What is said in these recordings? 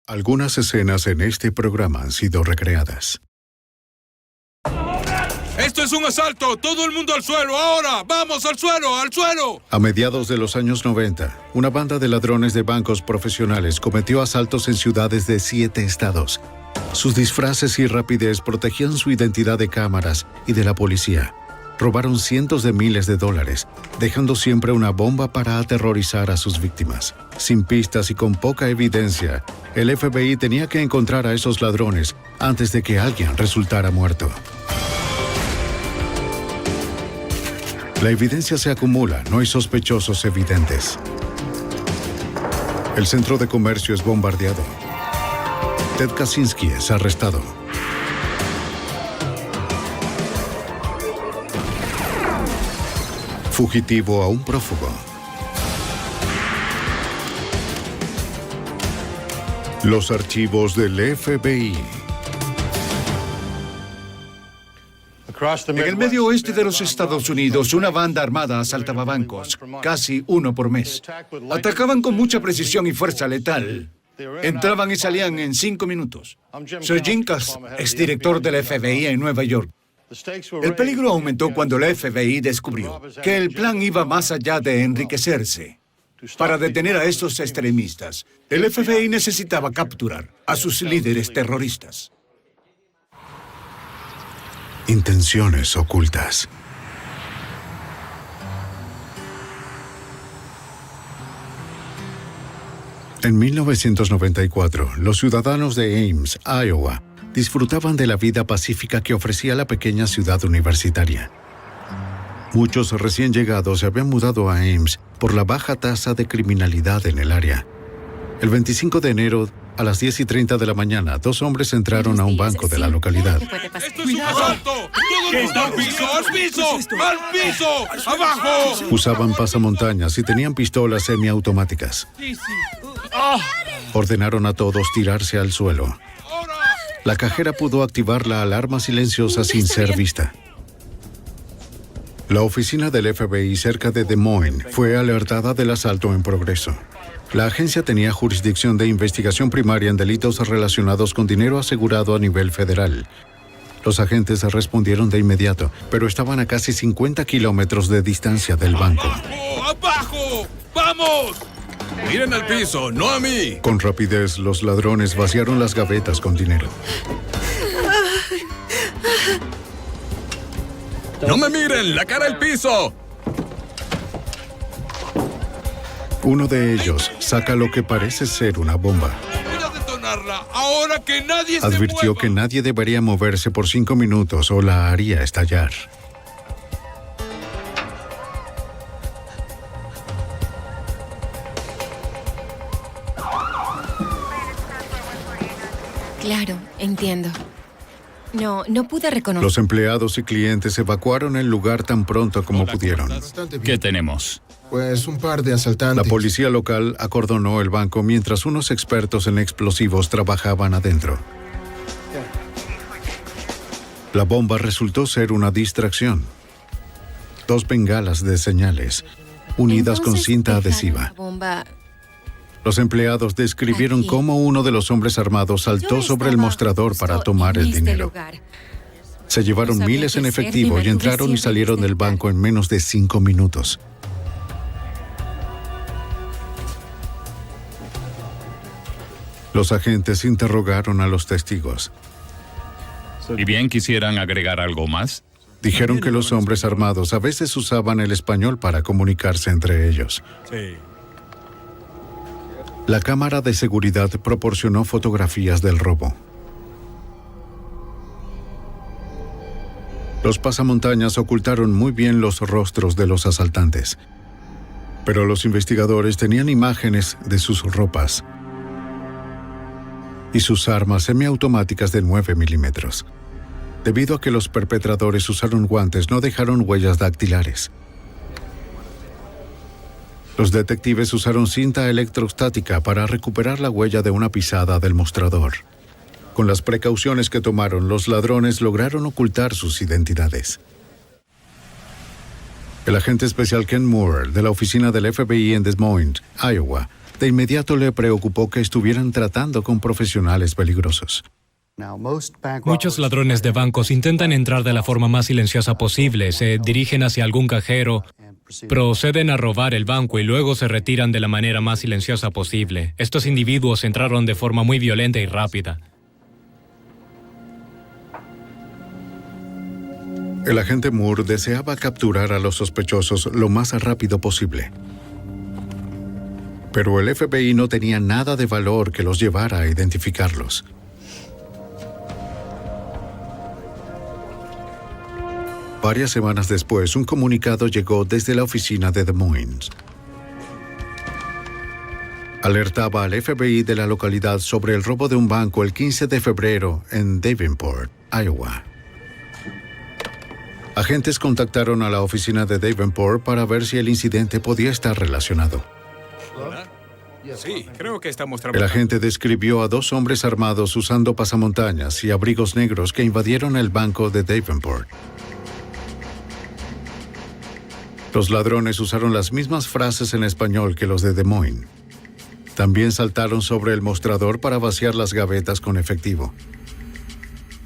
Algunas escenas en este programa han sido recreadas. ¡Esto es un asalto! ¡Todo el mundo al suelo! ¡Ahora! ¡Vamos al suelo! ¡Al suelo! A mediados de los años 90, una banda de ladrones de bancos profesionales cometió asaltos en ciudades de 7 estados. Sus disfraces y rapidez protegían su identidad de cámaras y de la policía. Robaron cientos de miles de dólares, dejando siempre una bomba para aterrorizar a sus víctimas. Sin pistas y con poca evidencia, el FBI tenía que encontrar a esos ladrones antes de que alguien resultara muerto. La evidencia se acumula, no hay sospechosos evidentes. El centro de comercio es bombardeado. Ted Kaczynski es arrestado. Fugitivo a un prófugo. Los archivos del FBI. En el medio oeste de los Estados Unidos, una banda armada asaltaba bancos, casi uno por mes. Atacaban con mucha precisión y fuerza letal. Entraban y salían en 5 minutos. Soy Jim Cass, exdirector del FBI en Nueva York. El peligro aumentó cuando el FBI descubrió que el plan iba más allá de enriquecerse. Para detener a estos extremistas, el FBI necesitaba capturar a sus líderes terroristas. Intenciones ocultas. En 1994, los ciudadanos de Ames, Iowa, disfrutaban de la vida pacífica que ofrecía la pequeña ciudad universitaria. Muchos recién llegados se habían mudado a Ames por la baja tasa de criminalidad en el área. El 25 de enero, a las 10:30 de la mañana, 2 hombres entraron a un banco de la localidad. ¡Esto es un asalto! ¡Todo el mundo al piso! ¡Al piso! ¡Al piso! ¡Abajo! Usaban pasamontañas y tenían pistolas semiautomáticas. Ordenaron a todos tirarse al suelo. La cajera pudo activar la alarma silenciosa sin ser vista. La oficina del FBI cerca de Des Moines fue alertada del asalto en progreso. La agencia tenía jurisdicción de investigación primaria en delitos relacionados con dinero asegurado a nivel federal. Los agentes respondieron de inmediato, pero estaban a casi 50 kilómetros de distancia del banco. ¡Abajo! ¡Abajo! ¡Vamos! ¡Miren al piso, no a mí! Con rapidez, los ladrones vaciaron las gavetas con dinero. ¡No me miren! ¡La cara al piso! Uno de ellos saca lo que parece ser una bomba. ¡Voy a detonarla! ¡Ahora que nadie se Advirtió mueva! que nadie debería moverse por 5 minutos o la haría estallar. Claro, entiendo. No pude reconocer. Los empleados y clientes evacuaron el lugar tan pronto como pudieron. ¿Qué tenemos? Pues un par de asaltantes. La policía local acordonó el banco mientras unos expertos en explosivos trabajaban adentro. La bomba resultó ser una distracción. 2 bengalas de señales, unidas con Entonces, cinta dejaron adhesiva. la bomba. Los empleados describieron Aquí. cómo uno de los hombres armados saltó Yo sobre el estaba mostrador para justo tomar en el este dinero. lugar. Se llevaron No sabía miles qué en hacer, efectivo me y mantuve entraron y siempre en salieron este del lugar. banco en menos de 5 minutos. Los agentes interrogaron a los testigos. ¿Y bien quisieran agregar algo más? Dijeron que los hombres armados a veces usaban el español para comunicarse entre ellos. Sí. La cámara de seguridad proporcionó fotografías del robo. Los pasamontañas ocultaron muy bien los rostros de los asaltantes, pero los investigadores tenían imágenes de sus ropas y sus armas semiautomáticas de 9 milímetros. Debido a que los perpetradores usaron guantes, no dejaron huellas dactilares. Los detectives usaron cinta electrostática para recuperar la huella de una pisada del mostrador. Con las precauciones que tomaron, los ladrones lograron ocultar sus identidades. El agente especial Ken Moore, de la oficina del FBI en Des Moines, Iowa, de inmediato le preocupó que estuvieran tratando con profesionales peligrosos. Muchos ladrones de bancos intentan entrar de la forma más silenciosa posible, se dirigen hacia algún cajero, proceden a robar el banco y luego se retiran de la manera más silenciosa posible. Estos individuos entraron de forma muy violenta y rápida. El agente Moore deseaba capturar a los sospechosos lo más rápido posible. Pero el FBI no tenía nada de valor que los llevara a identificarlos. Varias semanas después, un comunicado llegó desde la oficina de Des Moines. Alertaba al FBI de la localidad sobre el robo de un banco el 15 de febrero en Davenport, Iowa. Agentes contactaron a la oficina de Davenport para ver si el incidente podía estar relacionado. Sí, creo que estamos El trabajando. agente describió a 2 hombres armados usando pasamontañas y abrigos negros que invadieron el banco de Davenport. Los ladrones usaron las mismas frases en español que los de Des Moines. También saltaron sobre el mostrador para vaciar las gavetas con efectivo.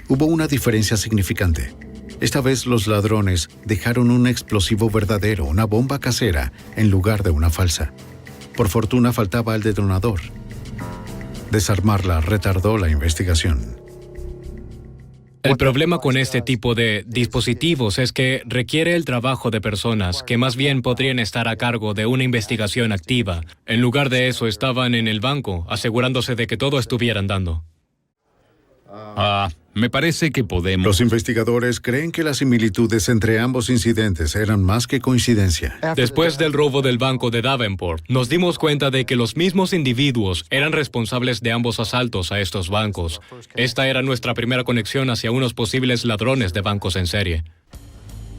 Hubo una diferencia significante. Esta vez los ladrones dejaron un explosivo verdadero, una bomba casera, en lugar de una falsa. Por fortuna faltaba el detonador. Desarmarla retardó la investigación. El problema con este tipo de dispositivos es que requiere el trabajo de personas que más bien podrían estar a cargo de una investigación activa. En lugar de eso, estaban en el banco, asegurándose de que todo estuviera andando. Me parece que podemos... Los investigadores creen que las similitudes entre ambos incidentes eran más que coincidencia. Después del robo del banco de Davenport, nos dimos cuenta de que los mismos individuos eran responsables de ambos asaltos a estos bancos. Esta era nuestra primera conexión hacia unos posibles ladrones de bancos en serie.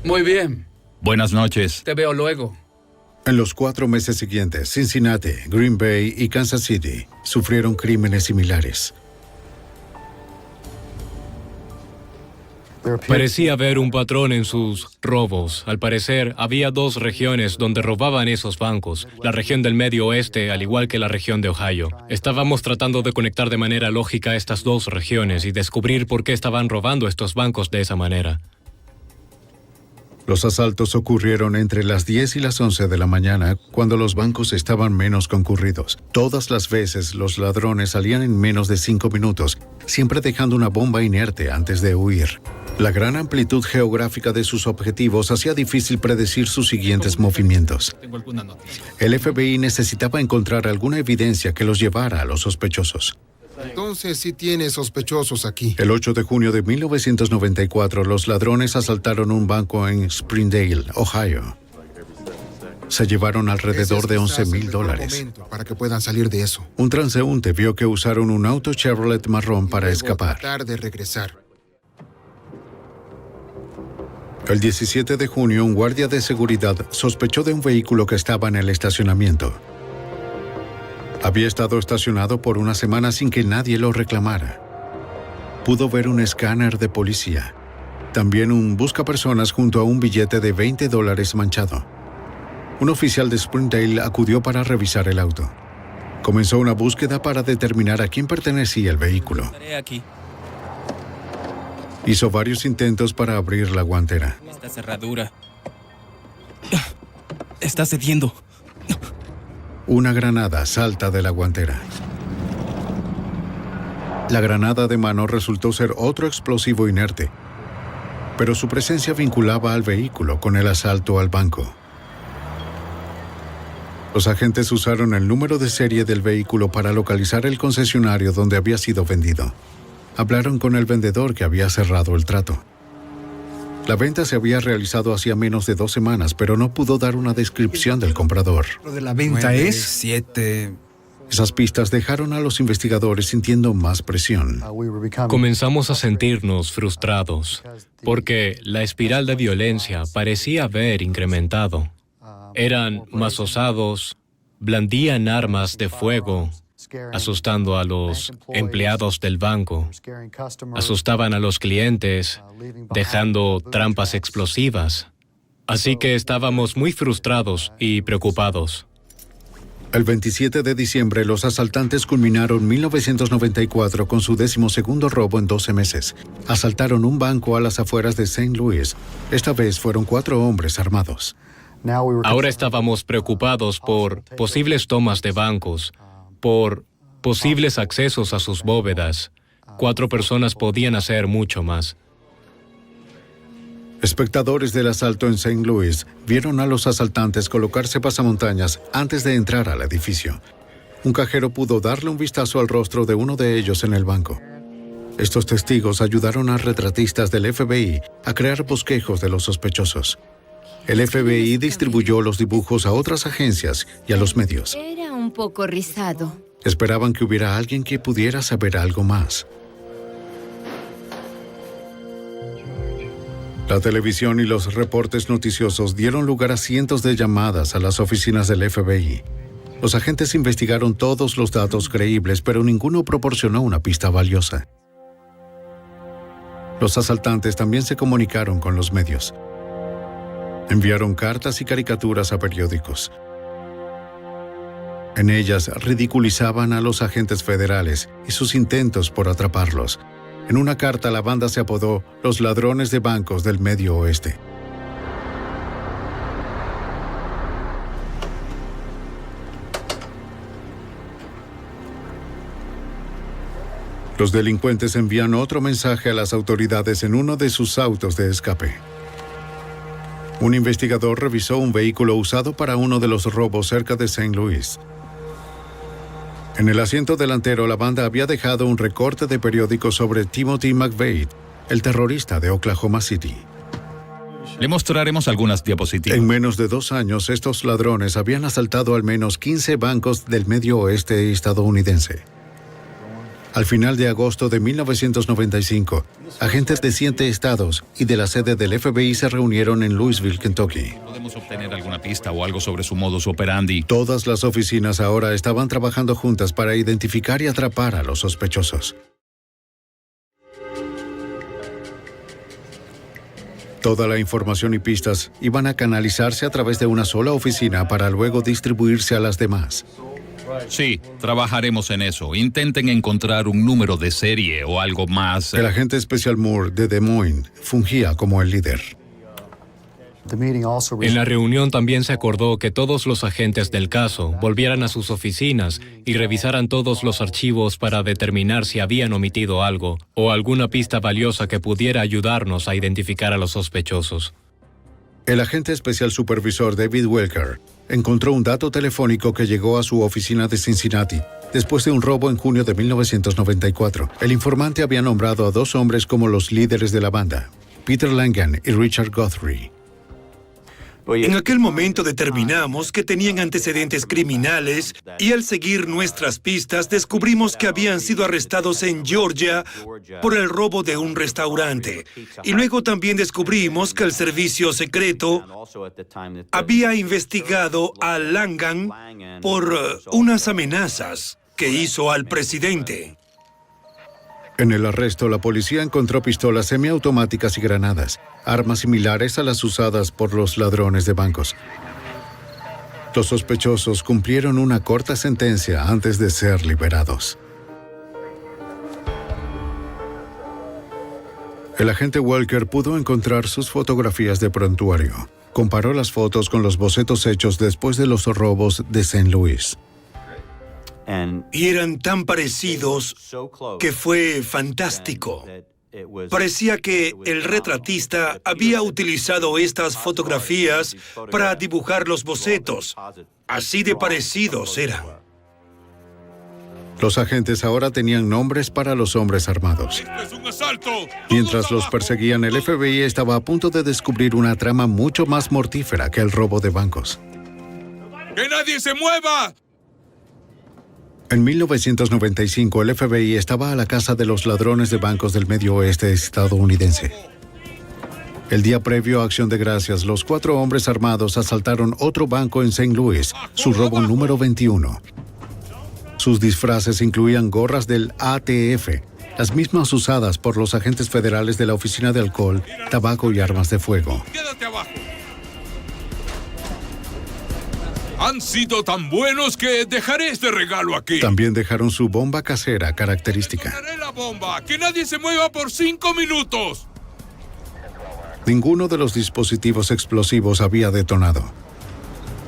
Muy bien, Buenas noches. te veo luego. En los 4 meses siguientes, Cincinnati, Green Bay y Kansas City sufrieron crímenes similares. Parecía haber un patrón en sus robos. Al parecer, había 2 regiones donde robaban esos bancos. La región del Medio Oeste, al igual que la región de Ohio. Estábamos tratando de conectar de manera lógica estas 2 regiones y descubrir por qué estaban robando estos bancos de esa manera. Los asaltos ocurrieron entre las 10 y las 11 de la mañana, cuando los bancos estaban menos concurridos. Todas las veces los ladrones salían en menos de 5 minutos, siempre dejando una bomba inerte antes de huir. La gran amplitud geográfica de sus objetivos hacía difícil predecir sus siguientes movimientos. El FBI necesitaba encontrar alguna evidencia que los llevara a los sospechosos. Entonces sí tiene sospechosos aquí. El 8 de junio de 1994, los ladrones asaltaron un banco en Springdale, Ohio. Se llevaron alrededor de Ese es quizás el $11,000. mejor momento para que puedan salir de eso. Un transeúnte vio que usaron un auto Chevrolet marrón para Luego escapar. tratar de regresar. El 17 de junio, un guardia de seguridad sospechó de un vehículo que estaba en el estacionamiento. Había estado estacionado por una semana sin que nadie lo reclamara. Pudo ver un escáner de policía. También un buscapersonas junto a un billete de $20 manchado. Un oficial de Springdale acudió para revisar el auto. Comenzó una búsqueda para determinar a quién pertenecía el vehículo. Estaré aquí. Hizo varios intentos para abrir la guantera. Esta cerradura está cediendo. Una granada salta de la guantera. La granada de mano resultó ser otro explosivo inerte, pero su presencia vinculaba al vehículo con el asalto al banco. Los agentes usaron el número de serie del vehículo para localizar el concesionario donde había sido vendido. Hablaron con el vendedor que había cerrado el trato. La venta se había realizado hacía menos de 2 semanas, pero no pudo dar una descripción del comprador. Lo de la venta 9, es 7. Esas pistas dejaron a los investigadores sintiendo más presión. Comenzamos a sentirnos frustrados, porque la espiral de violencia parecía haber incrementado. Eran más osados, blandían armas de fuego, asustando a los empleados del banco, asustaban a los clientes, dejando trampas explosivas, Así que estábamos muy frustrados y preocupados. El 27 de diciembre, los asaltantes culminaron 1994 con su 12º robo en 12 meses. Asaltaron un banco a las afueras de St. Louis. Esta vez fueron 4 hombres armados. Ahora estábamos preocupados por posibles tomas de bancos, por posibles accesos a sus bóvedas. 4 personas podían hacer mucho más. Espectadores del asalto en St. Louis vieron a los asaltantes colocarse pasamontañas antes de entrar al edificio. Un cajero pudo darle un vistazo al rostro de uno de ellos en el banco. Estos testigos ayudaron a retratistas del FBI a crear bosquejos de los sospechosos. El FBI distribuyó los dibujos a otras agencias y a los medios. Era un poco rizado. Esperaban que hubiera alguien que pudiera saber algo más. La televisión y los reportes noticiosos dieron lugar a cientos de llamadas a las oficinas del FBI. Los agentes investigaron todos los datos creíbles, pero ninguno proporcionó una pista valiosa. Los asaltantes también se comunicaron con los medios. Enviaron cartas y caricaturas a periódicos. En ellas ridiculizaban a los agentes federales y sus intentos por atraparlos. En una carta, la banda se apodó los ladrones de bancos del Medio Oeste. Los delincuentes envían otro mensaje a las autoridades en uno de sus autos de escape. Un investigador revisó un vehículo usado para uno de los robos cerca de St. Louis. En el asiento delantero, la banda había dejado un recorte de periódico sobre Timothy McVeigh, el terrorista de Oklahoma City. Le mostraremos algunas diapositivas. En menos de 2 años, estos ladrones habían asaltado al menos 15 bancos del Medio Oeste estadounidense. Al final de agosto de 1995, agentes de 7 estados y de la sede del FBI se reunieron en Louisville, Kentucky. ¿Podemos obtener alguna pista o algo sobre su modus operandi? Todas las oficinas ahora estaban trabajando juntas para identificar y atrapar a los sospechosos. Toda la información y pistas iban a canalizarse a través de una sola oficina para luego distribuirse a las demás. Sí, trabajaremos en eso. Intenten encontrar un número de serie o algo más. El agente especial Moore de Des Moines fungía como el líder. En la reunión también se acordó que todos los agentes del caso volvieran a sus oficinas y revisaran todos los archivos para determinar si habían omitido algo o alguna pista valiosa que pudiera ayudarnos a identificar a los sospechosos. El agente especial supervisor David Welker encontró un dato telefónico que llegó a su oficina de Cincinnati después de un robo en junio de 1994. El informante había nombrado a 2 hombres como los líderes de la banda, Peter Langan y Richard Guthrie. En aquel momento determinamos que tenían antecedentes criminales y al seguir nuestras pistas descubrimos que habían sido arrestados en Georgia por el robo de un restaurante. Y luego también descubrimos que el servicio secreto había investigado a Langan por unas amenazas que hizo al presidente. En el arresto, la policía encontró pistolas semiautomáticas y granadas, armas similares a las usadas por los ladrones de bancos. Los sospechosos cumplieron una corta sentencia antes de ser liberados. El agente Walker pudo encontrar sus fotografías de prontuario. Comparó las fotos con los bocetos hechos después de los robos de St. Louis. Y eran tan parecidos que fue fantástico. Parecía que el retratista había utilizado estas fotografías para dibujar los bocetos. Así de parecidos eran. Los agentes ahora tenían nombres para los hombres armados. ¡Es un asalto! Mientras los perseguían, el FBI estaba a punto de descubrir una trama mucho más mortífera que el robo de bancos. ¡Que nadie se mueva! En 1995, el FBI estaba a la caza de los ladrones de bancos del Medio Oeste estadounidense. El día previo a Acción de Gracias, los 4 hombres armados asaltaron otro banco en St. Louis, su robo número 21. Sus disfraces incluían gorras del ATF, las mismas usadas por los agentes federales de la Oficina de Alcohol, Tabaco y Armas de Fuego. ¡Quédate abajo! Han sido tan buenos que dejaré este regalo aquí. También dejaron su bomba casera característica. Dejaré la bomba. Que nadie se mueva por 5 minutos. Ninguno de los dispositivos explosivos había detonado.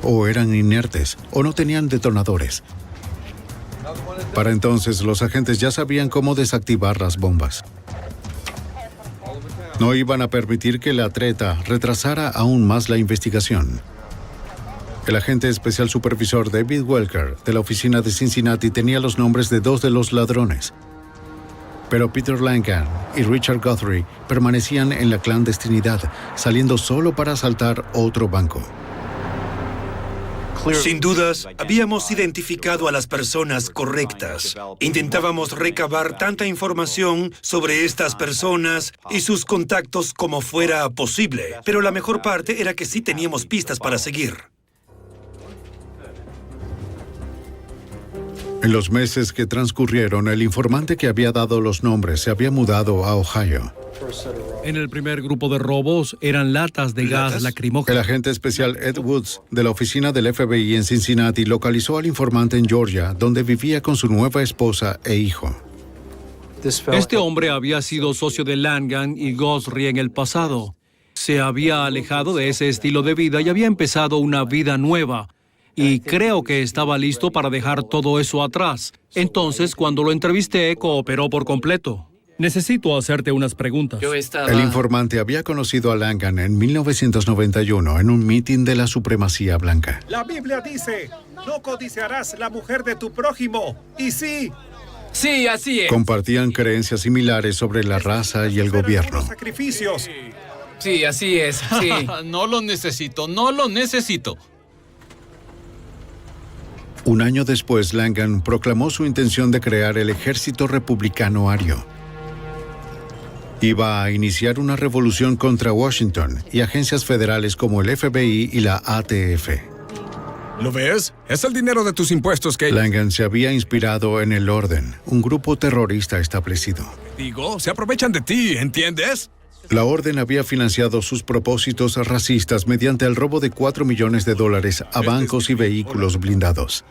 O eran inertes, o no tenían detonadores. Para entonces, los agentes ya sabían cómo desactivar las bombas. No iban a permitir que la treta retrasara aún más la investigación. El agente especial supervisor David Welker, de la oficina de Cincinnati, tenía los nombres de 2 de los ladrones. Pero Peter Langan y Richard Guthrie permanecían en la clandestinidad, saliendo solo para asaltar otro banco. Sin dudas, habíamos identificado a las personas correctas. Intentábamos recabar tanta información sobre estas personas y sus contactos como fuera posible. Pero la mejor parte era que sí teníamos pistas para seguir. En los meses que transcurrieron, el informante que había dado los nombres se había mudado a Ohio. En el primer grupo de robos eran latas de gas El lacrimógeno. agente especial Ed Woods, de la oficina del FBI en Cincinnati, localizó al informante en Georgia, donde vivía con su nueva esposa e hijo. Este hombre había sido socio de Langan y Guthrie en el pasado. Se había alejado de ese estilo de vida y había empezado una vida nueva. Y creo que estaba listo para dejar todo eso atrás. Entonces, cuando lo entrevisté, cooperó por completo. Necesito hacerte unas preguntas. El informante había conocido a Langan en 1991 en un mitin de la supremacía blanca. La Biblia dice, no codiciarás la mujer de tu prójimo. Y sí. Sí, así es. Compartían creencias similares sobre la raza y el gobierno. Sacrificios. Sí, así es. Sí. No lo necesito, no lo necesito. Un año después, Langan proclamó su intención de crear el Ejército Republicano Ario. Iba a iniciar una revolución contra Washington y agencias federales como el FBI y la ATF. ¿Lo ves? Es el dinero de tus impuestos que... Langan se había inspirado en el Orden, un grupo terrorista establecido. Digo, se aprovechan de ti, ¿entiendes? La Orden había financiado sus propósitos racistas mediante el robo de $4 millones a bancos y vehículos blindados.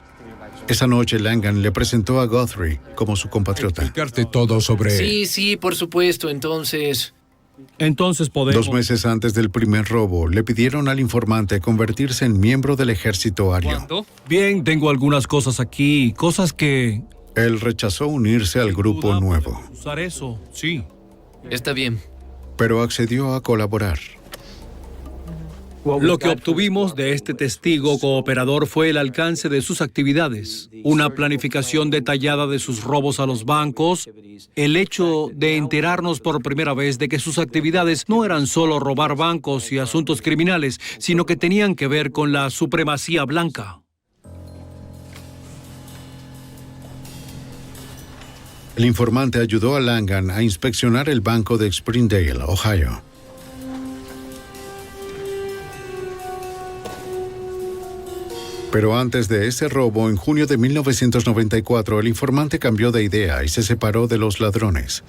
Esa noche, Langan le presentó a Guthrie como su compatriota. Explicarte todo sobre... Sí, por supuesto. Entonces podemos... 2 meses antes del primer robo, le pidieron al informante convertirse en miembro del ejército ario. ¿Cuánto? Bien, tengo algunas cosas aquí, cosas que... Él rechazó unirse al grupo nuevo, Usar eso, sí. Está bien. pero accedió a colaborar. Lo que obtuvimos de este testigo cooperador fue el alcance de sus actividades, una planificación detallada de sus robos a los bancos, el hecho de enterarnos por primera vez de que sus actividades no eran solo robar bancos y asuntos criminales, sino que tenían que ver con la supremacía blanca. El informante ayudó a Langan a inspeccionar el banco de Springdale, Ohio. Pero antes de ese robo, en junio de 1994, el informante cambió de idea y se separó de los ladrones.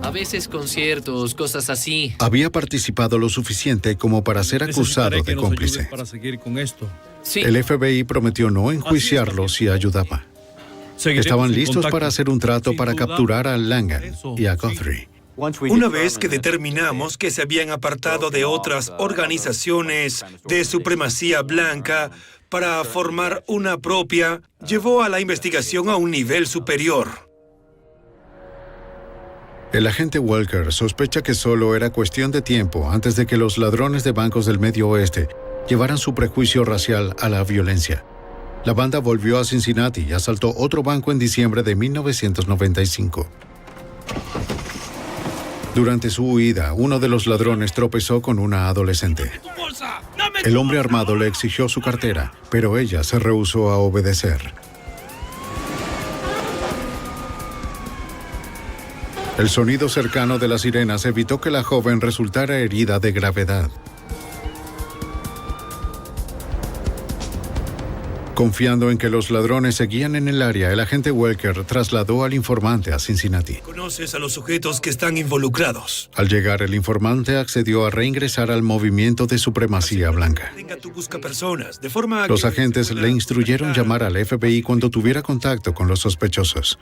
A veces conciertos, cosas así. Había participado lo suficiente como para ser acusado de cómplice. Para seguir con esto. Sí. El FBI prometió no enjuiciarlo si ayudaba. Estaban listos para hacer un trato para capturar a Langan y a Guthrie. Una vez que determinamos que se habían apartado de otras organizaciones de supremacía blanca para formar una propia, llevó a la investigación a un nivel superior. El agente Welker sospecha que solo era cuestión de tiempo antes de que los ladrones de bancos del Medio Oeste llevaran su prejuicio racial a la violencia. La banda volvió a Cincinnati y asaltó otro banco en diciembre de 1995. Durante su huida, uno de los ladrones tropezó con una adolescente. El hombre armado le exigió su cartera, pero ella se rehusó a obedecer. El sonido cercano de las sirenas evitó que la joven resultara herida de gravedad. Confiando en que los ladrones seguían en el área, el agente Welker trasladó al informante a Cincinnati. Conoces a los sujetos que están involucrados. Al llegar, el informante accedió a reingresar al movimiento de supremacía blanca. Tenga tu buscapersonas, de forma Los que agentes se pueda le instruyeron llamar al FBI cuando tuviera contacto con los sospechosos.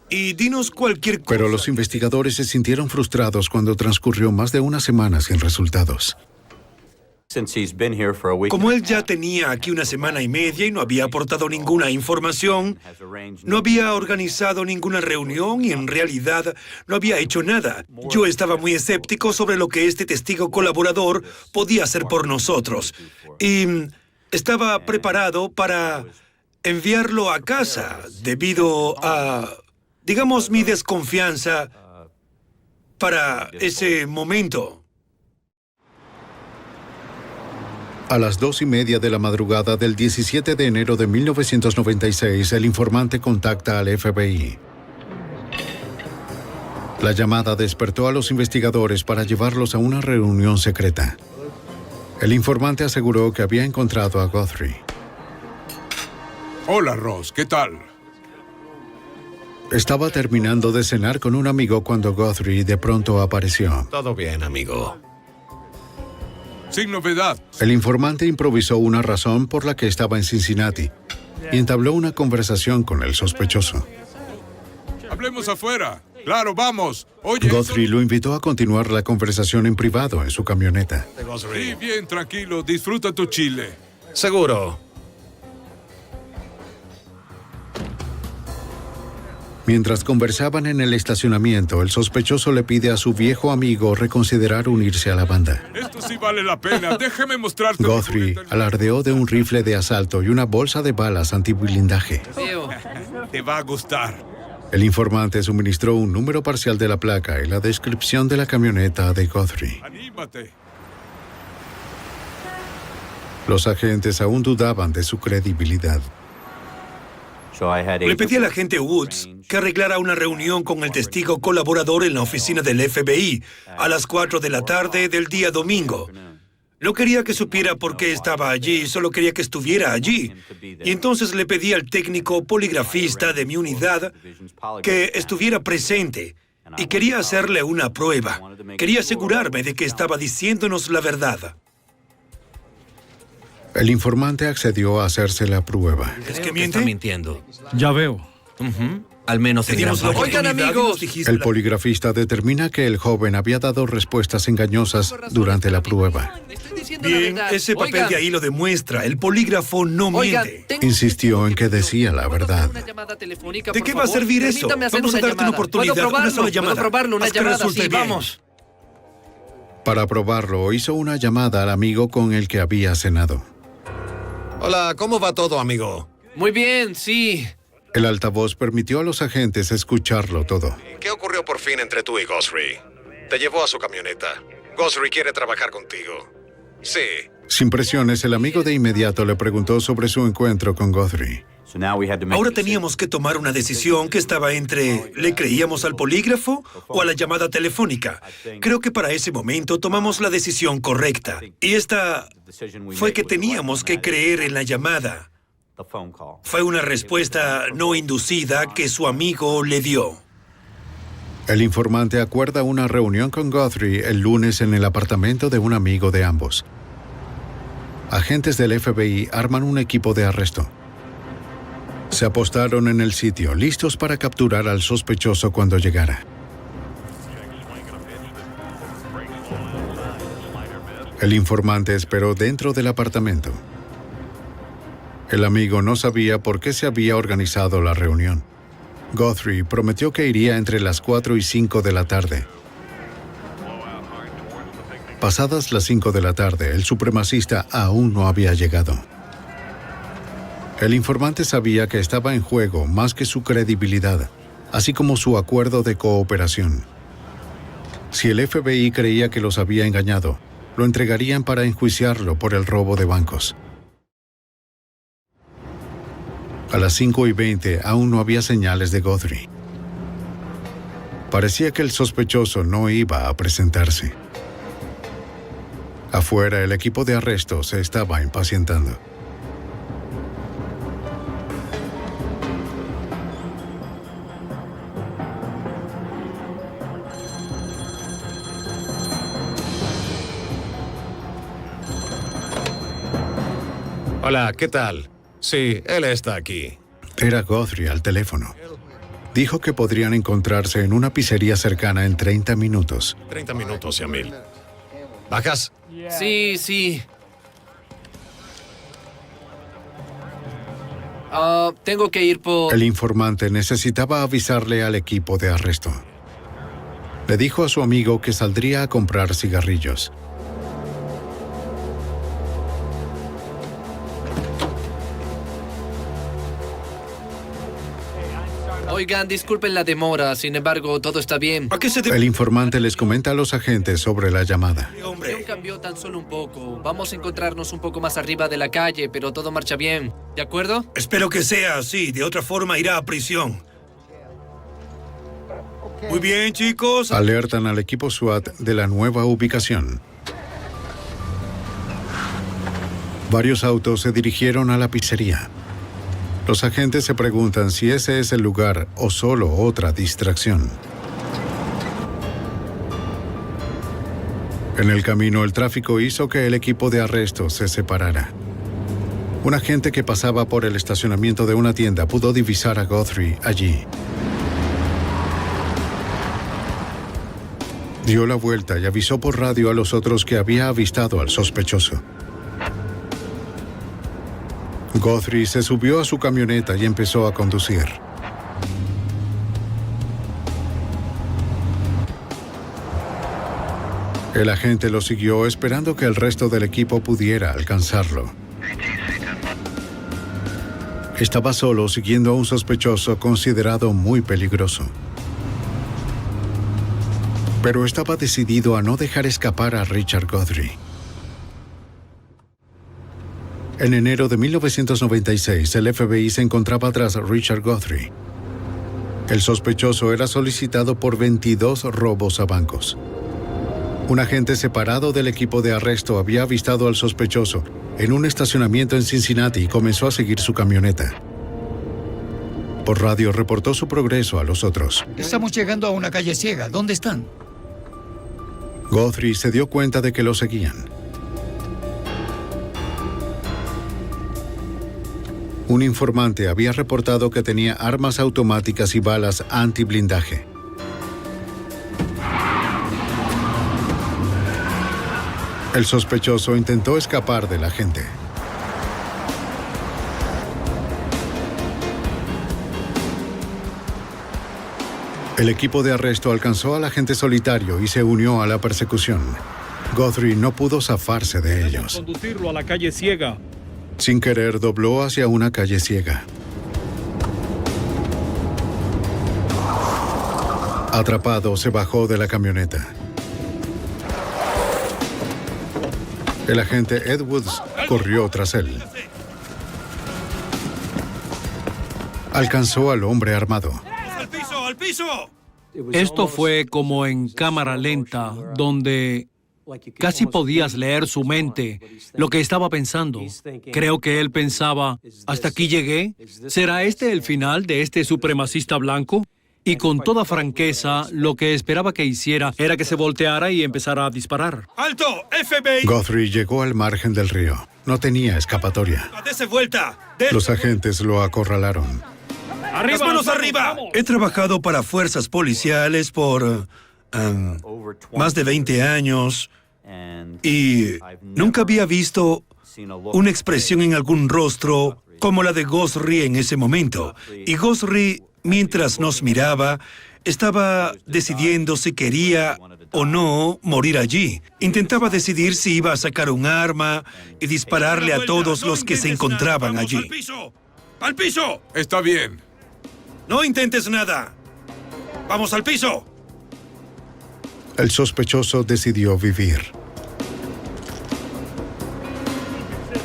Y dinos cualquier cosa. Pero los investigadores se sintieron frustrados cuando transcurrió más de una semana sin resultados. Como él ya tenía aquí una semana y media y no había aportado ninguna información, no había organizado ninguna reunión y en realidad no había hecho nada. Yo estaba muy escéptico sobre lo que este testigo colaborador podía hacer por nosotros. Y estaba preparado para enviarlo a casa debido a, digamos, mi desconfianza para ese momento. A las 2:30 de la madrugada del 17 de enero de 1996, el informante contacta al FBI. La llamada despertó a los investigadores para llevarlos a una reunión secreta. El informante aseguró que había encontrado a Guthrie. Hola, Ross, ¿qué tal? Estaba terminando de cenar con un amigo cuando Guthrie de pronto apareció. Todo bien, amigo. Sin novedad. El informante improvisó una razón por la que estaba en Cincinnati y entabló una conversación con el sospechoso. Hablemos afuera. Claro, vamos. Oye, Guthrie lo invitó a continuar la conversación en privado en su camioneta. Sí, bien, tranquilo. Disfruta tu chile. Seguro. Mientras conversaban en el estacionamiento, el sospechoso le pide a su viejo amigo reconsiderar unirse a la banda. Esto sí vale la pena. Déjame mostrarte. Guthrie alardeó de un rifle de asalto y una bolsa de balas antiblindaje. Te va a gustar. El informante suministró un número parcial de la placa y la descripción de la camioneta de Guthrie. Anímate. Los agentes aún dudaban de su credibilidad. Le pedí al agente Woods que arreglara una reunión con el testigo colaborador en la oficina del FBI a las 4 de la tarde del día domingo. No quería que supiera por qué estaba allí, solo quería que estuviera allí. Y entonces le pedí al técnico poligrafista de mi unidad que estuviera presente y quería hacerle una prueba. Quería asegurarme de que estaba diciéndonos la verdad. El informante accedió a hacerse la prueba. ¿Es que miente? Está mintiendo. Ya veo. Al menos en gran parte. Oigan, amigos. El poligrafista determina que el joven había dado respuestas engañosas durante la prueba. Bien, ese papel de ahí lo demuestra. El polígrafo no miente. Insistió en que decía la verdad. ¿De qué va a servir eso? Vamos a darte una oportunidad, una sola llamada. ¿Puedo probarlo? Una Haz que llamada, resulte sí, bien. vamos. Para probarlo, hizo una llamada al amigo con el que había cenado. Hola, ¿cómo va todo, amigo? Muy bien, sí. El altavoz permitió a los agentes escucharlo todo. ¿Qué ocurrió por fin entre tú y Guthrie? Te llevó a su camioneta. Guthrie quiere trabajar contigo. Sí. Sin presiones, el amigo de inmediato le preguntó sobre su encuentro con Guthrie. Ahora teníamos que tomar una decisión que estaba entre ¿le creíamos al polígrafo o a la llamada telefónica? Creo que para ese momento tomamos la decisión correcta. Y esta fue que teníamos que creer en la llamada. Fue una respuesta no inducida que su amigo le dio. El informante acuerda una reunión con Guthrie el lunes en el apartamento de un amigo de ambos. Agentes del FBI arman un equipo de arresto. Se apostaron en el sitio, listos para capturar al sospechoso cuando llegara. El informante esperó dentro del apartamento. El amigo no sabía por qué se había organizado la reunión. Guthrie prometió que iría entre las 4 y 5 de la tarde. Pasadas las 5 de la tarde, el supremacista aún no había llegado. El informante sabía que estaba en juego más que su credibilidad, así como su acuerdo de cooperación. Si el FBI creía que los había engañado, lo entregarían para enjuiciarlo por el robo de bancos. A las 5:20 aún no había señales de Guthrie. Parecía que el sospechoso no iba a presentarse. Afuera, el equipo de arresto se estaba impacientando. Hola, ¿qué tal? Sí, él está aquí. Era Guthrie al teléfono. Dijo que podrían encontrarse en una pizzería cercana en 30 minutos. 30 minutos, Yamil. ¿Bajas? Sí, sí. Tengo que ir por... El informante necesitaba avisarle al equipo de arresto. Le dijo a su amigo que saldría a comprar cigarrillos. Oigan, disculpen la demora, sin embargo, todo está bien. ¿A qué se El informante les comenta a los agentes sobre la llamada. Todo cambió tan solo un poco. Vamos a encontrarnos un poco más arriba de la calle, pero todo marcha bien. ¿De acuerdo? Espero que sea así. De otra forma irá a prisión. Muy bien, chicos. Alertan al equipo SWAT de la nueva ubicación. Varios autos se dirigieron a la pizzería. Los agentes se preguntan si ese es el lugar o solo otra distracción. En el camino, el tráfico hizo que el equipo de arresto se separara. Un agente que pasaba por el estacionamiento de una tienda pudo divisar a Guthrie allí. Dio la vuelta y avisó por radio a los otros que había avistado al sospechoso. Guthrie se subió a su camioneta y empezó a conducir. El agente lo siguió esperando que el resto del equipo pudiera alcanzarlo. Estaba solo siguiendo a un sospechoso considerado muy peligroso. Pero estaba decidido a no dejar escapar a Richard Guthrie. En enero de 1996, el FBI se encontraba tras Richard Guthrie. El sospechoso era solicitado por 22 robos a bancos. Un agente separado del equipo de arresto había avistado al sospechoso en un estacionamiento en Cincinnati y comenzó a seguir su camioneta. Por radio reportó su progreso a los otros. Estamos llegando a una calle ciega. ¿Dónde están? Guthrie se dio cuenta de que lo seguían. Un informante había reportado que tenía armas automáticas y balas antiblindaje. El sospechoso intentó escapar del agente. El equipo de arresto alcanzó al agente solitario y se unió a la persecución. Guthrie no pudo zafarse de ellos. Conducirlo a la calle ciega. Sin querer, dobló hacia una calle ciega. Atrapado, se bajó de la camioneta. El agente Ed Woods corrió tras él. Alcanzó al hombre armado. ¡Al piso, al piso! Esto fue como en cámara lenta, donde casi podías leer su mente, lo que estaba pensando. Creo que él pensaba, ¿hasta aquí llegué? ¿Será este el final de este supremacista blanco? Y con toda franqueza, lo que esperaba que hiciera era que se volteara y empezara a disparar. ¡Alto! ¡FBI! Guthrie llegó al margen del río. No tenía escapatoria. ¡Dese vuelta! Los agentes lo acorralaron. ¡Las manos arriba! He trabajado para fuerzas policiales por más de 20 años y nunca había visto una expresión en algún rostro como la de Guthrie en ese momento. Y Guthrie, mientras nos miraba, estaba decidiendo si quería o no morir allí. Intentaba decidir si iba a sacar un arma y dispararle a todos los que se encontraban allí. ¡Al piso! ¡Al piso! Está bien. ¡No intentes nada! ¡Vamos al piso! El sospechoso decidió vivir.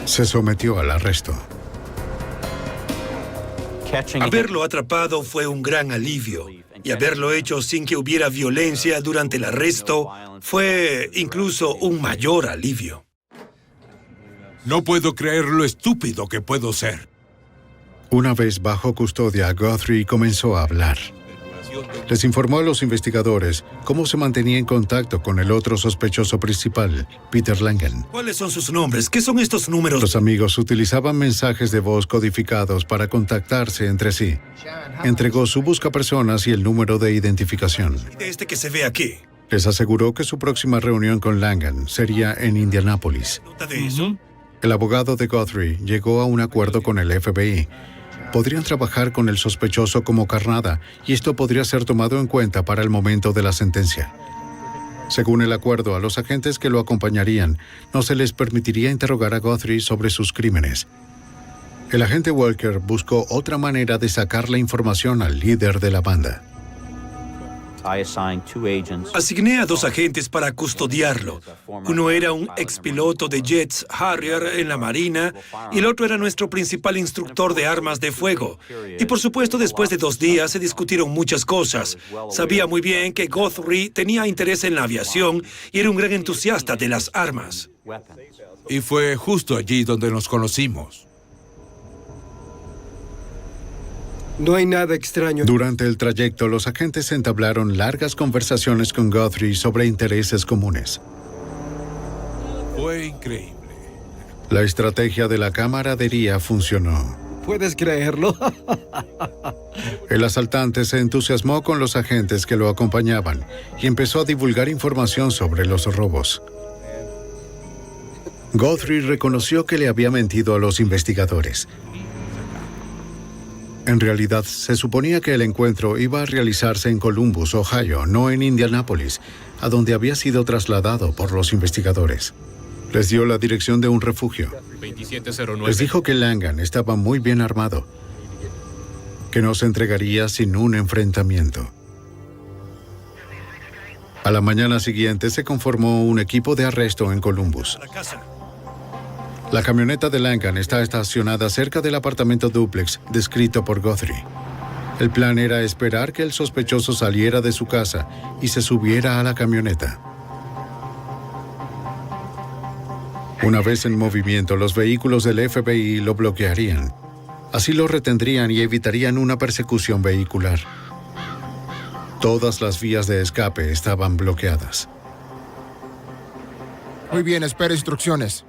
Se sometió al arresto. Haberlo atrapado fue un gran alivio, y haberlo hecho sin que hubiera violencia durante el arresto fue incluso un mayor alivio. No puedo creer lo estúpido que puedo ser. Una vez bajo custodia, Guthrie comenzó a hablar. Les informó a los investigadores cómo se mantenía en contacto con el otro sospechoso principal, Peter Langan. ¿Cuáles son sus nombres? ¿Qué son estos números? Los amigos utilizaban mensajes de voz codificados para contactarse entre sí. Entregó su buscapersonas y el número de identificación. Este que se ve aquí. Les aseguró que su próxima reunión con Langan sería en Indianápolis. ¿Nota de eso? El abogado de Guthrie llegó a un acuerdo con el FBI. Podrían trabajar con el sospechoso como carnada y esto podría ser tomado en cuenta para el momento de la sentencia. Según el acuerdo, a los agentes que lo acompañarían no se les permitiría interrogar a Guthrie sobre sus crímenes. El agente Walker buscó otra manera de sacar la información al líder de la banda. Asigné a 2 agentes para custodiarlo. Uno era un expiloto de jets Harrier en la Marina y el otro era nuestro principal instructor de armas de fuego. Y por supuesto, después de 2 días se discutieron muchas cosas. Sabía muy bien que Guthrie tenía interés en la aviación y era un gran entusiasta de las armas. Y fue justo allí donde nos conocimos. No hay nada extraño. Durante el trayecto, los agentes entablaron largas conversaciones con Guthrie sobre intereses comunes. Fue increíble. La estrategia de la camaradería funcionó. ¿Puedes creerlo? El asaltante se entusiasmó con los agentes que lo acompañaban y empezó a divulgar información sobre los robos. Guthrie reconoció que le había mentido a los investigadores. En realidad, se suponía que el encuentro iba a realizarse en Columbus, Ohio, no en Indianápolis, a donde había sido trasladado por los investigadores. Les dio la dirección de un refugio. 2709. Les dijo que Langan estaba muy bien armado, que no se entregaría sin un enfrentamiento. A la mañana siguiente se conformó un equipo de arresto en Columbus. La camioneta de Langan está estacionada cerca del apartamento dúplex descrito por Guthrie. El plan era esperar que el sospechoso saliera de su casa y se subiera a la camioneta. Una vez en movimiento, los vehículos del FBI lo bloquearían. Así lo retendrían y evitarían una persecución vehicular. Todas las vías de escape estaban bloqueadas. Muy bien, espera instrucciones.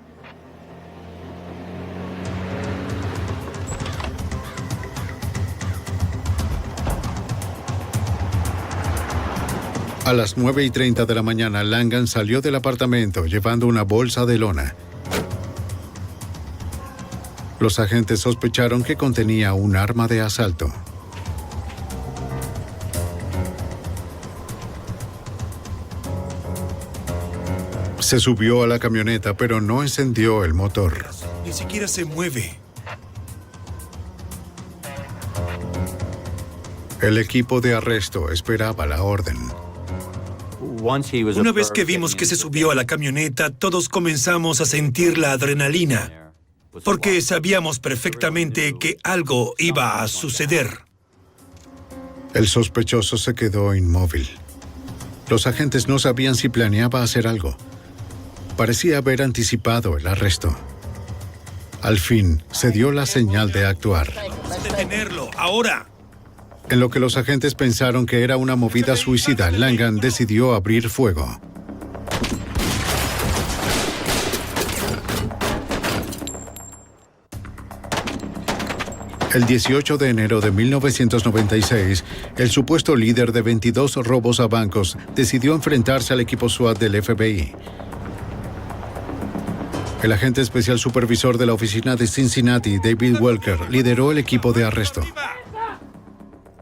A las 9:30 de la mañana, Langan salió del apartamento llevando una bolsa de lona. Los agentes sospecharon que contenía un arma de asalto. Se subió a la camioneta, pero no encendió el motor. Ni siquiera se mueve. El equipo de arresto esperaba la orden. Una vez que vimos que se subió a la camioneta, todos comenzamos a sentir la adrenalina, porque sabíamos perfectamente que algo iba a suceder. El sospechoso se quedó inmóvil. Los agentes no sabían si planeaba hacer algo. Parecía haber anticipado el arresto. Al fin, se dio la señal de actuar. ¡Detenerlo, ahora! En lo que los agentes pensaron que era una movida suicida, Langan decidió abrir fuego. El 18 de enero de 1996, el supuesto líder de 22 robos a bancos decidió enfrentarse al equipo SWAT del FBI. El agente especial supervisor de la oficina de Cincinnati, David Welker, lideró el equipo de arresto.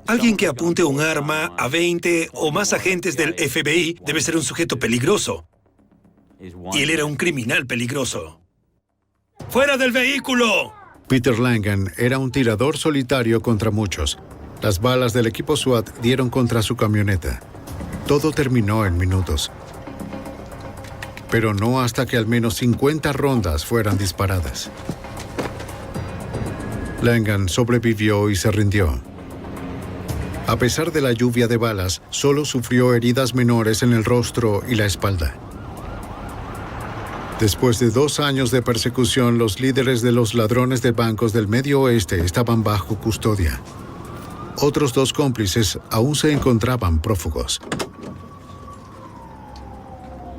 Alguien que apunte un arma a 20 o más agentes del FBI debe ser un sujeto peligroso. Y él era un criminal peligroso. ¡Fuera del vehículo! Peter Langan era un tirador solitario contra muchos. Las balas del equipo SWAT dieron contra su camioneta. Todo terminó en minutos. Pero no hasta que al menos 50 rondas fueran disparadas. Langan sobrevivió y se rindió. A pesar de la lluvia de balas, solo sufrió heridas menores en el rostro y la espalda. Después de 2 años de persecución, los líderes de los ladrones de bancos del Medio Oeste estaban bajo custodia. Otros 2 cómplices aún se encontraban prófugos.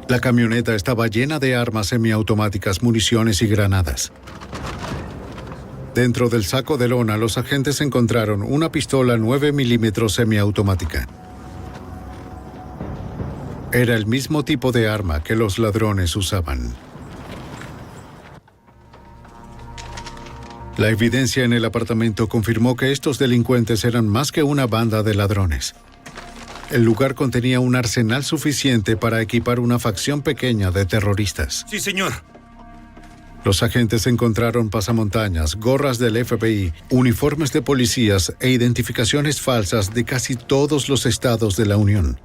La camioneta estaba llena de armas semiautomáticas, municiones y granadas. Dentro del saco de lona, los agentes encontraron una pistola 9 milímetros semiautomática. Era el mismo tipo de arma que los ladrones usaban. La evidencia en el apartamento confirmó que estos delincuentes eran más que una banda de ladrones. El lugar contenía un arsenal suficiente para equipar una facción pequeña de terroristas. Sí, señor. Los agentes encontraron pasamontañas, gorras del FBI, uniformes de policías e identificaciones falsas de casi todos los estados de la Unión.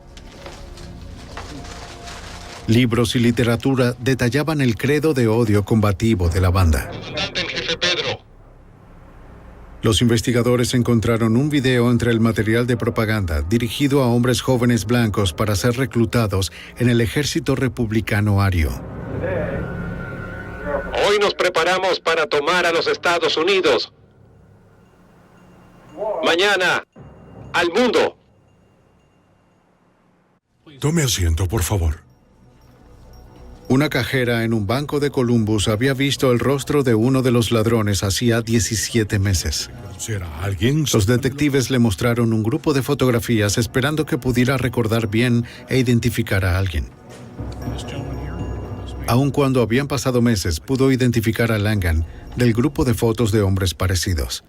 Libros y literatura detallaban el credo de odio combativo de la banda. Los investigadores encontraron un video entre el material de propaganda dirigido a hombres jóvenes blancos para ser reclutados en el ejército republicano ario. Hoy nos preparamos para tomar a los Estados Unidos. Mañana, al mundo. Tome asiento, por favor. Una cajera en un banco de Columbus había visto el rostro de uno de los ladrones hacía 17 meses. ¿Será alguien? Los detectives le mostraron un grupo de fotografías esperando que pudiera recordar bien e identificar a alguien. Aun cuando habían pasado meses, pudo identificar a Langan del grupo de fotos de hombres parecidos.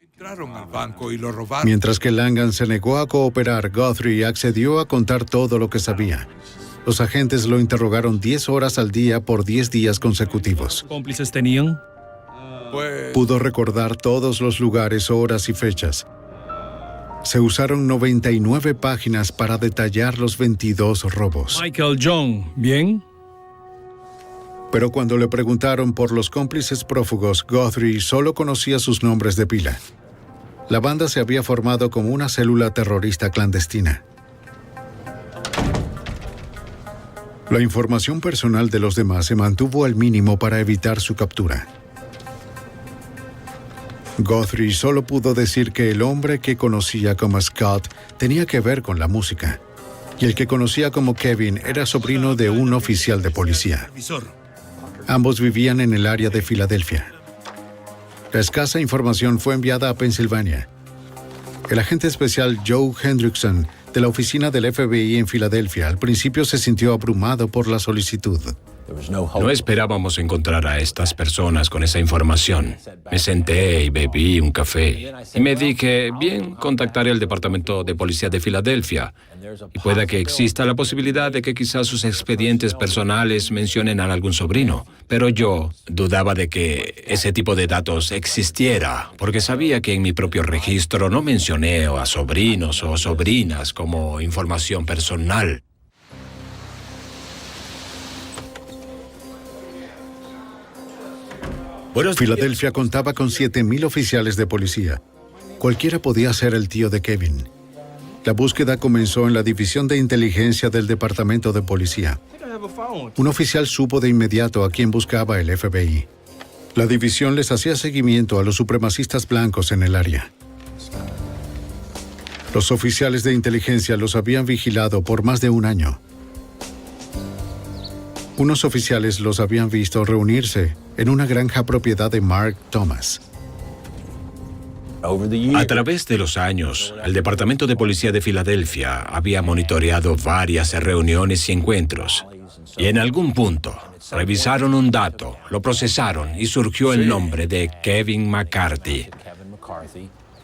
Entraron al banco y lo robaron. Mientras que Langan se negó a cooperar, Guthrie accedió a contar todo lo que sabía. Los agentes lo interrogaron 10 horas al día por 10 días consecutivos. ¿Cómplices tenían? Pudo recordar todos los lugares, horas y fechas. Se usaron 99 páginas para detallar los 22 robos. Michael John, ¿bien? Pero cuando le preguntaron por los cómplices prófugos, Guthrie solo conocía sus nombres de pila. La banda se había formado como una célula terrorista clandestina. La información personal de los demás se mantuvo al mínimo para evitar su captura. Guthrie solo pudo decir que el hombre que conocía como Scott tenía que ver con la música, y el que conocía como Kevin era sobrino de un oficial de policía. Ambos vivían en el área de Filadelfia. La escasa información fue enviada a Pensilvania. El agente especial Joe Hendrickson, de la oficina del FBI en Filadelfia, al principio se sintió abrumado por la solicitud. No esperábamos encontrar a estas personas con esa información. Me senté y bebí un café. Y me dije, bien, contactaré al Departamento de Policía de Filadelfia. Y pueda que exista la posibilidad de que quizás sus expedientes personales mencionen a algún sobrino. Pero yo dudaba de que ese tipo de datos existiera, porque sabía que en mi propio registro no mencioné a sobrinos o sobrinas como información personal. Filadelfia contaba con 7,000 oficiales de policía. Cualquiera podía ser el tío de Kevin. La búsqueda comenzó en la División de Inteligencia del Departamento de Policía. Un oficial supo de inmediato a quién buscaba el FBI. La división les hacía seguimiento a los supremacistas blancos en el área. Los oficiales de inteligencia los habían vigilado por más de un año. Unos oficiales los habían visto reunirse en una granja propiedad de Mark Thomas. A través de los años, el Departamento de Policía de Filadelfia había monitoreado varias reuniones y encuentros. Y en algún punto, revisaron un dato, lo procesaron y surgió el nombre de Kevin McCarthy.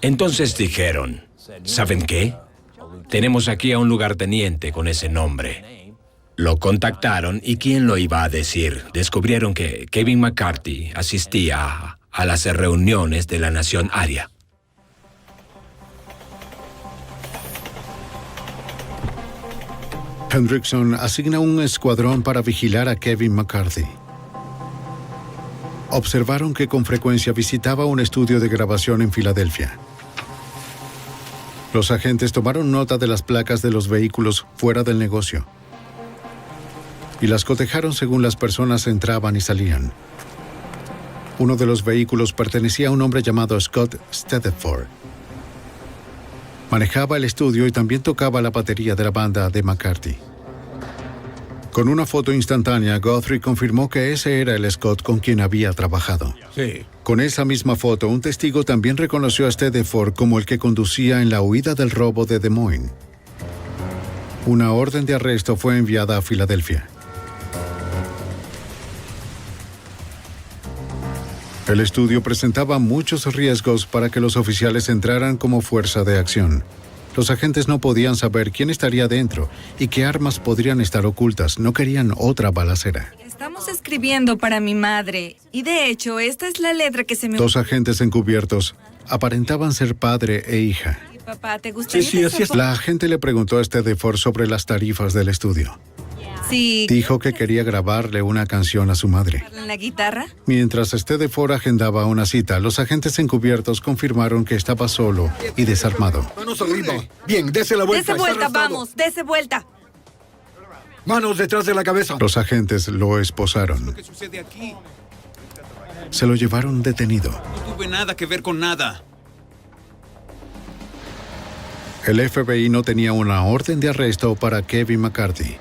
Entonces dijeron, ¿saben qué? Tenemos aquí a un lugarteniente con ese nombre. Lo contactaron y ¿quién lo iba a decir? Descubrieron que Kevin McCarthy asistía a las reuniones de la Nación Aria. Hendrickson asigna un escuadrón para vigilar a Kevin McCarthy. Observaron que con frecuencia visitaba un estudio de grabación en Filadelfia. Los agentes tomaron nota de las placas de los vehículos fuera del negocio y las cotejaron según las personas entraban y salían. Uno de los vehículos pertenecía a un hombre llamado Scott Stedford. Manejaba el estudio y también tocaba la batería de la banda de McCarthy. Con una foto instantánea, Guthrie confirmó que ese era el Scott con quien había trabajado. Sí. Con esa misma foto, un testigo también reconoció a Stedeford como el que conducía en la huida del robo de Des Moines. Una orden de arresto fue enviada a Filadelfia. El estudio presentaba muchos riesgos para que los oficiales entraran como fuerza de acción. Los agentes no podían saber quién estaría dentro y qué armas podrían estar ocultas. No querían otra balacera. Estamos escribiendo para mi madre. Y de hecho, esta es la letra que se me... Dos agentes encubiertos aparentaban ser padre e hija. Papá, ¿te gustaría La agente le preguntó a Stedeford sobre las tarifas del estudio. Sí. Dijo que quería grabarle una canción a su madre. ¿La guitarra? Mientras Stedeford agendaba una cita, los agentes encubiertos confirmaron que estaba solo y desarmado. Manos arriba. Bien, dése la vuelta. ¡Dese vuelta, vamos! ¡Dese vuelta! Manos detrás de la cabeza. Los agentes lo esposaron. ¿Qué sucede aquí? Se lo llevaron detenido. No tuve nada que ver con nada. El FBI no tenía una orden de arresto para Kevin McCarthy.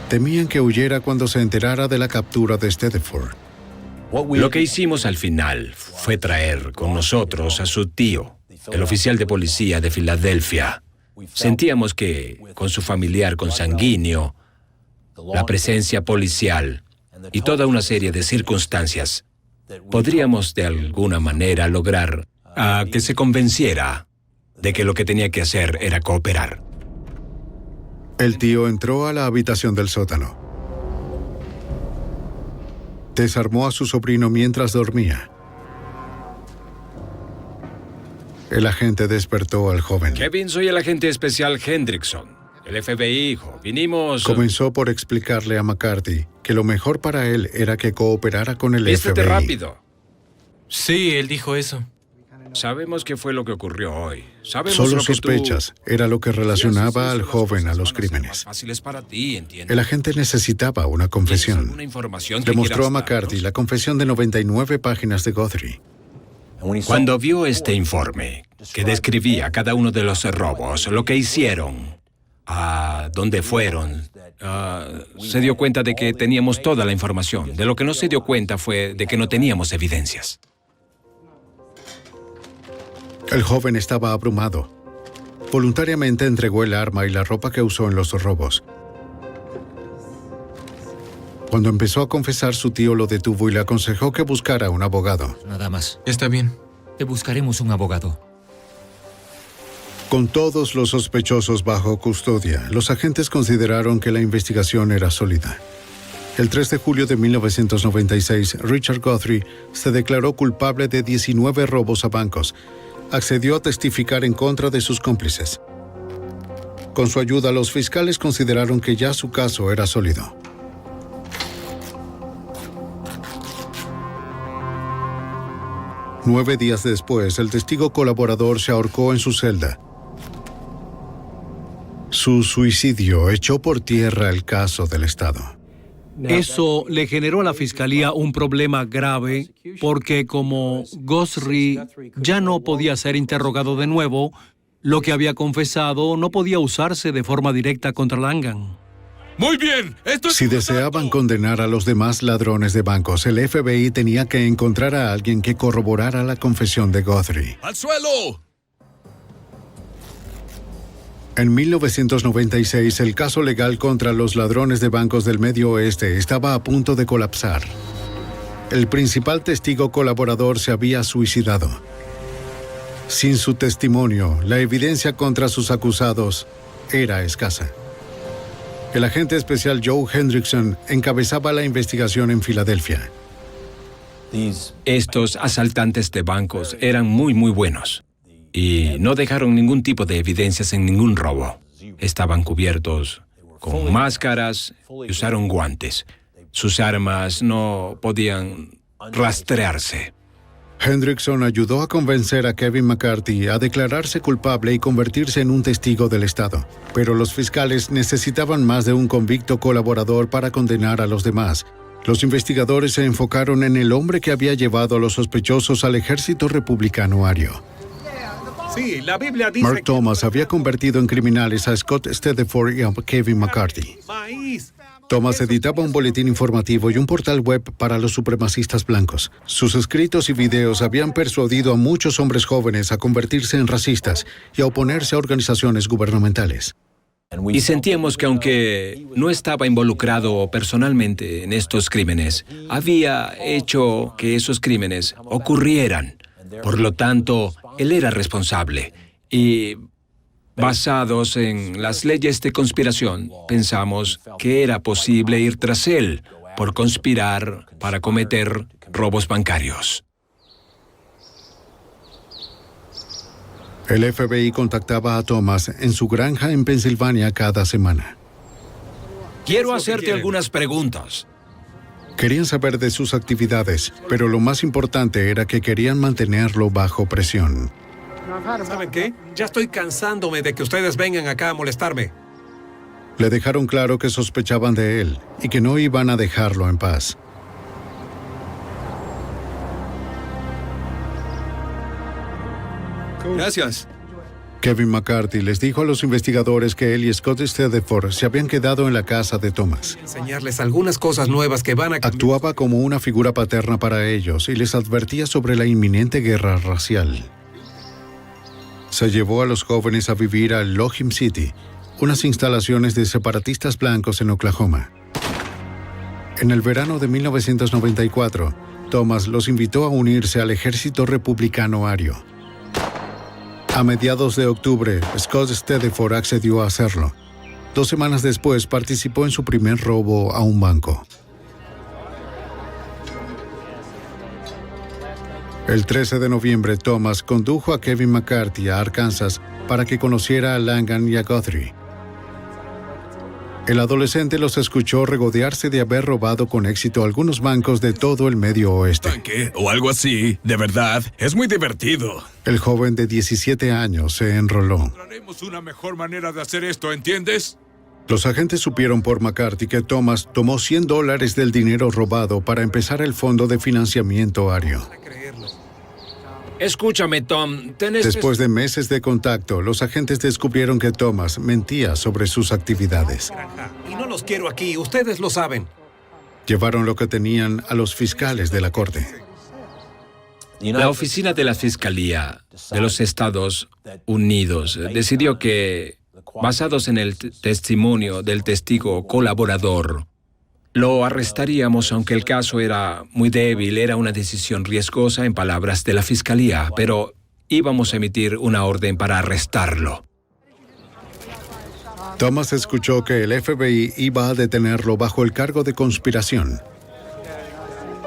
Temían que huyera cuando se enterara de la captura de Stedeford. Lo que hicimos al final fue traer con nosotros a su tío, el oficial de policía de Filadelfia. Sentíamos que, con su familiar consanguíneo, la presencia policial y toda una serie de circunstancias, podríamos de alguna manera lograr a que se convenciera de que lo que tenía que hacer era cooperar. El tío entró a la habitación del sótano. Desarmó a su sobrino mientras dormía. El agente despertó al joven. Kevin, soy el agente especial Hendrickson. El FBI, hijo. Vinimos... Comenzó por explicarle a McCarthy que lo mejor para él era que cooperara con el Vístete FBI. rápido. Sí, él dijo eso. Sabemos qué fue lo que ocurrió hoy. Sabemos Solo lo que sospechas era lo que relacionaba al joven a los crímenes. Fáciles para ti, ¿entiendes? El agente necesitaba una confesión. ¿Alguna información que Le mostró a quieras McCarthy darnos? la confesión de 99 páginas de Guthrie. Cuando vio este informe, que describía cada uno de los robos, lo que hicieron, a dónde fueron, se dio cuenta de que teníamos toda la información. De lo que no se dio cuenta fue de que no teníamos evidencias. El joven estaba abrumado. Voluntariamente entregó el arma y la ropa que usó en los robos. Cuando empezó a confesar, su tío lo detuvo y le aconsejó que buscara un abogado. Nada más. Está bien. Te buscaremos un abogado. Con todos los sospechosos bajo custodia, los agentes consideraron que la investigación era sólida. El 3 de julio de 1996, Richard Guthrie se declaró culpable de 19 robos a bancos. Accedió a testificar en contra de sus cómplices. Con su ayuda, los fiscales consideraron que ya su caso era sólido. Nueve días después, el testigo colaborador se ahorcó en su celda. Su suicidio echó por tierra el caso del Estado. Eso le generó a la fiscalía un problema grave porque como Guthrie ya no podía ser interrogado de nuevo, lo que había confesado no podía usarse de forma directa contra Langan. Muy bien, esto es... Si deseaban condenar a los demás ladrones de bancos, el FBI tenía que encontrar a alguien que corroborara la confesión de Guthrie. ¡Al suelo! En 1996, el caso legal contra los ladrones de bancos del Medio Oeste estaba a punto de colapsar. El principal testigo colaborador se había suicidado. Sin su testimonio, la evidencia contra sus acusados era escasa. El agente especial Joe Hendrickson encabezaba la investigación en Filadelfia. Estos asaltantes de bancos eran muy buenos. Y no dejaron ningún tipo de evidencias en ningún robo. Estaban cubiertos con máscaras y usaron guantes. Sus armas no podían rastrearse. Hendrickson ayudó a convencer a Kevin McCarthy a declararse culpable y convertirse en un testigo del Estado. Pero los fiscales necesitaban más de un convicto colaborador para condenar a los demás. Los investigadores se enfocaron en el hombre que había llevado a los sospechosos al ejército republicano ario. Sí, la Biblia dice Mark Thomas había convertido en criminales a Scott Stedford y a Kevin McCarthy. maíz. Thomas editaba un boletín informativo y un portal web para los supremacistas blancos. Sus escritos y videos habían persuadido a muchos hombres jóvenes a convertirse en racistas y a oponerse a organizaciones gubernamentales. Y sentíamos que aunque no estaba involucrado personalmente en estos crímenes, había hecho que esos crímenes ocurrieran. Por lo tanto, él era responsable. Y basados en las leyes de conspiración, pensamos que era posible ir tras él por conspirar para cometer robos bancarios. El FBI contactaba a Thomas en su granja en Pensilvania cada semana. Quiero hacerte algunas preguntas. Querían saber de sus actividades, pero lo más importante era que querían mantenerlo bajo presión. ¿Saben qué? Ya estoy cansándome de que ustedes vengan acá a molestarme. Le dejaron claro que sospechaban de él y que no iban a dejarlo en paz. Gracias. Kevin McCarthy les dijo a los investigadores que él y Scott Stedford se habían quedado en la casa de Thomas. Enseñarles algunas cosas nuevas que van a... Actuaba como una figura paterna para ellos y les advertía sobre la inminente guerra racial. Se llevó a los jóvenes a vivir a Lohim City, unas instalaciones de separatistas blancos en Oklahoma. En el verano de 1994, Thomas los invitó a unirse al ejército republicano ario. A mediados de octubre, Scott Stedford accedió a hacerlo. 2 semanas después, participó en su primer robo a un banco. El 13 de noviembre, Thomas condujo a Kevin McCarthy a Arkansas para que conociera a Langan y a Guthrie. El adolescente los escuchó regodearse de haber robado con éxito algunos bancos de todo el Medio Oeste. ¿Qué? O algo así. De verdad, es muy divertido. El joven de 17 años se enroló. Encontraremos una mejor manera de hacer esto, ¿entiendes? Los agentes supieron por McCarthy que Thomas tomó $100 del dinero robado para empezar el fondo de financiamiento ario. Escúchame, Tom. Después de meses de contacto, los agentes descubrieron que Thomas mentía sobre sus actividades. Y no los quiero aquí, ustedes lo saben. Llevaron lo que tenían a los fiscales de la corte. La oficina de la Fiscalía de los Estados Unidos decidió que, basados en el testimonio del testigo colaborador, lo arrestaríamos aunque el caso era muy débil. Era una decisión riesgosa en palabras de la Fiscalía, pero íbamos a emitir una orden para arrestarlo. Thomas escuchó que el FBI iba a detenerlo bajo el cargo de conspiración.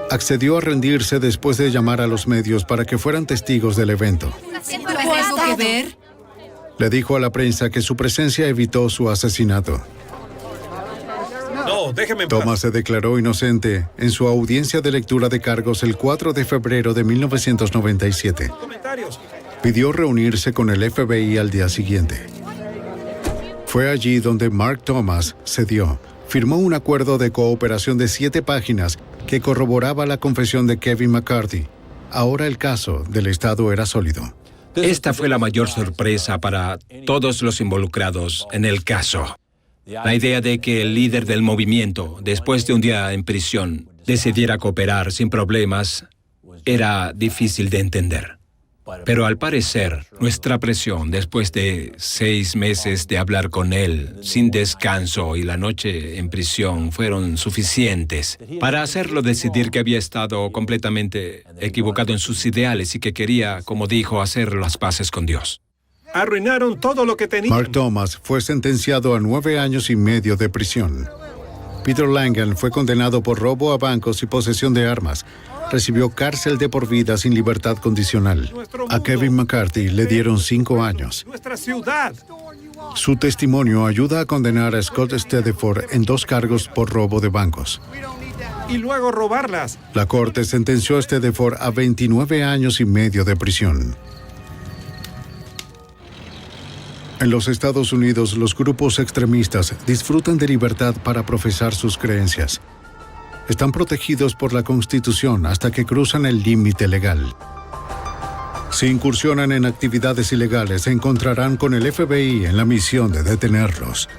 Accedió a rendirse después de llamar a los medios para que fueran testigos del evento. ¿Tuvo algo que ver? Le dijo a la prensa que su presencia evitó su asesinato. No, déjeme en paz. Thomas se declaró inocente en su audiencia de lectura de cargos el 4 de febrero de 1997. Pidió reunirse con el FBI al día siguiente. Fue allí donde Mark Thomas cedió. Firmó un acuerdo de cooperación de 7 páginas que corroboraba la confesión de Kevin McCarthy. Ahora el caso del Estado era sólido. Esta fue la mayor sorpresa para todos los involucrados en el caso. La idea de que el líder del movimiento, después de un día en prisión, decidiera cooperar sin problemas, era difícil de entender. Pero al parecer, nuestra presión, después de 6 meses de hablar con él, sin descanso y la noche en prisión, fueron suficientes para hacerlo decidir que había estado completamente equivocado en sus ideales y que quería, como dijo, hacer las paces con Dios. Arruinaron todo lo que tenían. Mark Thomas fue sentenciado a 9 años y medio de prisión. Peter Langan fue condenado por robo a bancos y posesión de armas. Recibió cárcel de por vida sin libertad condicional. A Kevin McCarthy le dieron 5 años. Nuestra ciudad. Su testimonio ayuda a condenar a Scott Stedford en 2 cargos por robo de bancos. Y luego robarlas. La corte sentenció a Stedford a 29 años y medio de prisión. En los Estados Unidos, los grupos extremistas disfrutan de libertad para profesar sus creencias. Están protegidos por la Constitución hasta que cruzan el límite legal. Si incursionan en actividades ilegales, se encontrarán con el FBI en la misión de detenerlos.